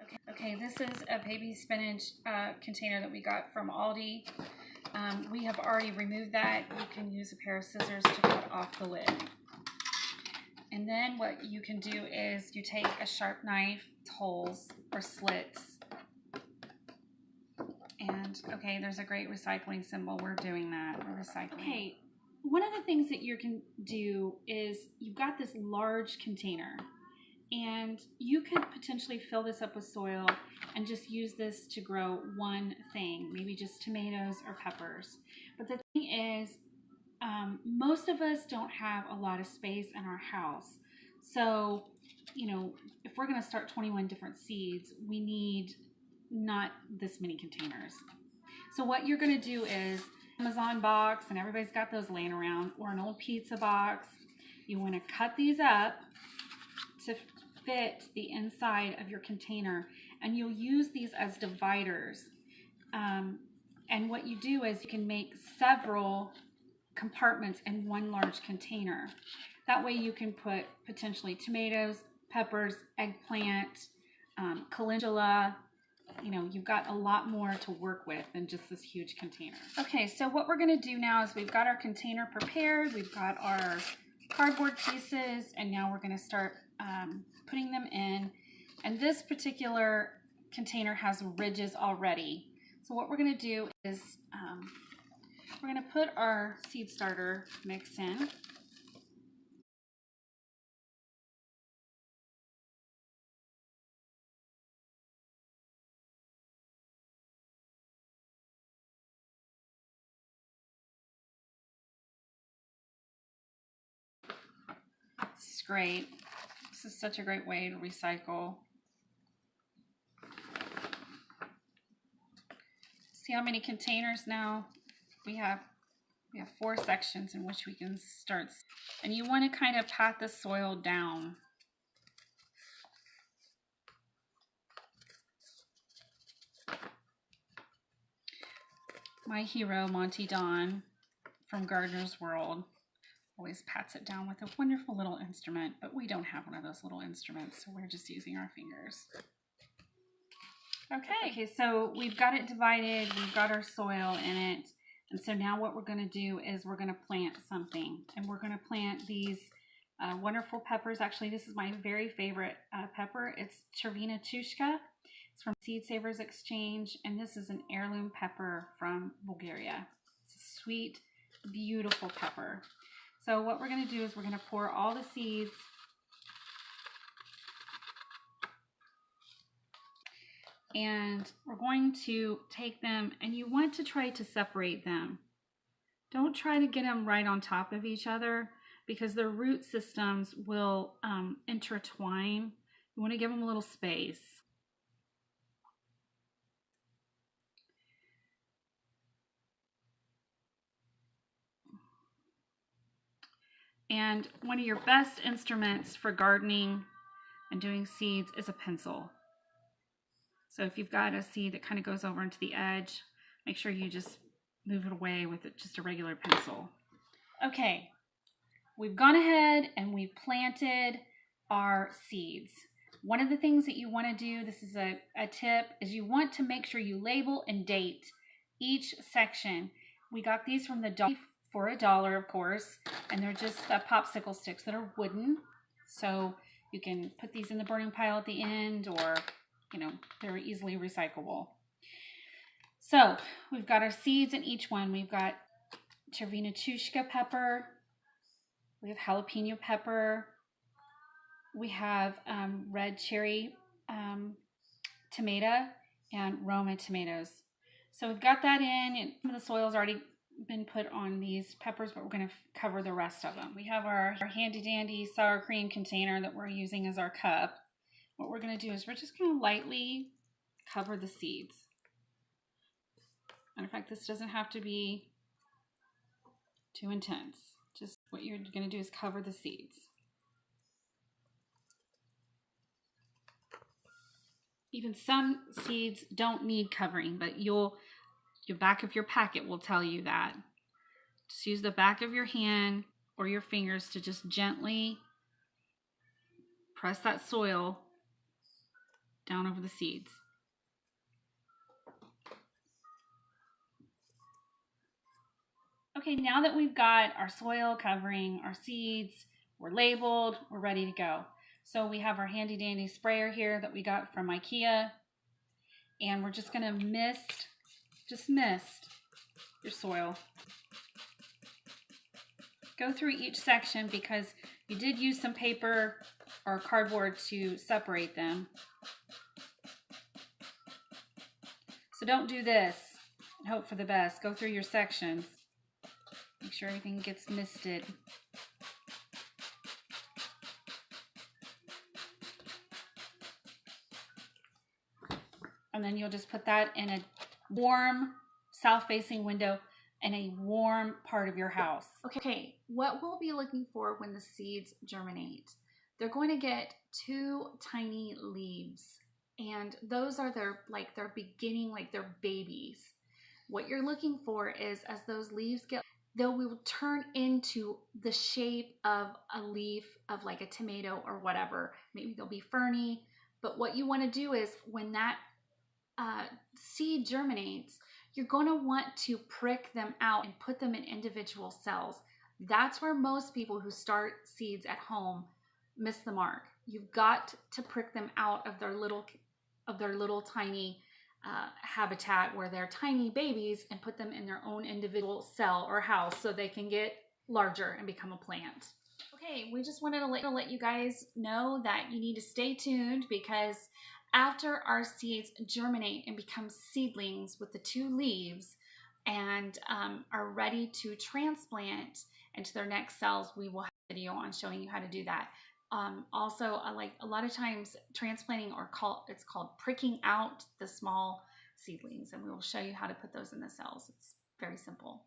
Okay, this is a baby spinach container that we got from Aldi. We have already removed that. You can use a pair of scissors to cut off the lid. And then what you can do is you take a sharp knife, holes or slits. And okay, there's a great recycling symbol. We're doing that. We're recycling. Okay, one of the things that you can do is you've got this large container. And you could potentially fill this up with soil and just use this to grow one thing, maybe just tomatoes or peppers. But the thing is, most of us don't have a lot of space in our house. So, you know, if we're going to start 21 different seeds, we need not this many containers. So what you're going to do is Amazon box, and everybody's got those laying around, or an old pizza box. You want to cut these up to fit the inside of your container, and you'll use these as dividers. And what you do is you can make several compartments in one large container. That way you can put potentially tomatoes, peppers, eggplant, calendula. You know, you've got a lot more to work with than just this huge container. Okay, so what we're going to do now is we've got our container prepared, we've got our cardboard pieces, and now we're going to start putting them in. And this particular container has ridges already. So what we're going to do is we're going to put our seed starter mix in. This is great. This is such a great way to recycle. See how many containers now we have? We have 4 sections in which we can start. And you want to kind of pat the soil down. My hero, Monty Don from Gardener's World, always pats it down with a wonderful little instrument, but we don't have one of those little instruments, so we're just using our fingers. Okay, so we've got it divided, we've got our soil in it, and so now what we're going to do is we're going to plant something, and we're going to plant these wonderful peppers. Actually, this is my very favorite pepper. It's Chervina Tushka. It's from Seed Savers Exchange, and this is an heirloom pepper from Bulgaria. It's a sweet, beautiful pepper. So what we're going to do is we're going to pour all the seeds and we're going to take them, and you want to try to separate them. Don't try to get them right on top of each other because their root systems will intertwine. You want to give them a little space. And one of your best instruments for gardening and doing seeds is a pencil. So if you've got a seed that kind of goes over into the edge, make sure you just move it away with just a regular pencil. Okay, we've gone ahead and we've planted our seeds. One of the things that you want to do, this is a tip, is you want to make sure you label and date each section. We got these from the dollar for $1, of course, and they're just popsicle sticks that are wooden. So you can put these in the burning pile at the end, or, you know, they're easily recyclable. So we've got our seeds in each one. We've got Chervina Tushka pepper. We have jalapeno pepper. We have red cherry tomato and Roma tomatoes. So we've got that in, and some of the soil's already been put on these peppers, but we're going to cover the rest of them. We have our handy dandy sour cream container that we're using as our cup. What we're going to do is we're just going to lightly cover the seeds. Matter of fact, this doesn't have to be too intense. Just what you're going to do is cover the seeds. Even some seeds don't need covering, but your back of your packet will tell you that. Just use the back of your hand or your fingers to just gently press that soil down over the seeds. Okay, now that we've got our soil covering our seeds, we're labeled, we're ready to go. So we have our handy dandy sprayer here that we got from IKEA, and we're just gonna mist your soil. Go through each section because you did use some paper or cardboard to separate them. So don't do this and hope for the best. Go through your sections. Make sure everything gets misted. And then you'll just put that in a warm south-facing window in a warm part of your house. Okay, what we'll be looking for when the seeds germinate, they're going to get 2 tiny leaves, and those are their beginning, like their babies. What you're looking for is as those leaves they will turn into the shape of a leaf of like a tomato or whatever. Maybe they'll be ferny, but what you want to do is when that seed germinates, you're going to want to prick them out and put them in individual cells. That's where most people who start seeds at home miss the mark. You've got to prick them out of their little tiny habitat where they're tiny babies and put them in their own individual cell or house so they can get larger and become a plant. Okay, we just wanted to let you guys know that you need to stay tuned, because after our seeds germinate and become seedlings with the 2 leaves and are ready to transplant into their next cells, we will have a video on showing you how to do that. Also, like a lot of times transplanting it's called pricking out the small seedlings, and we will show you how to put those in the cells. It's very simple.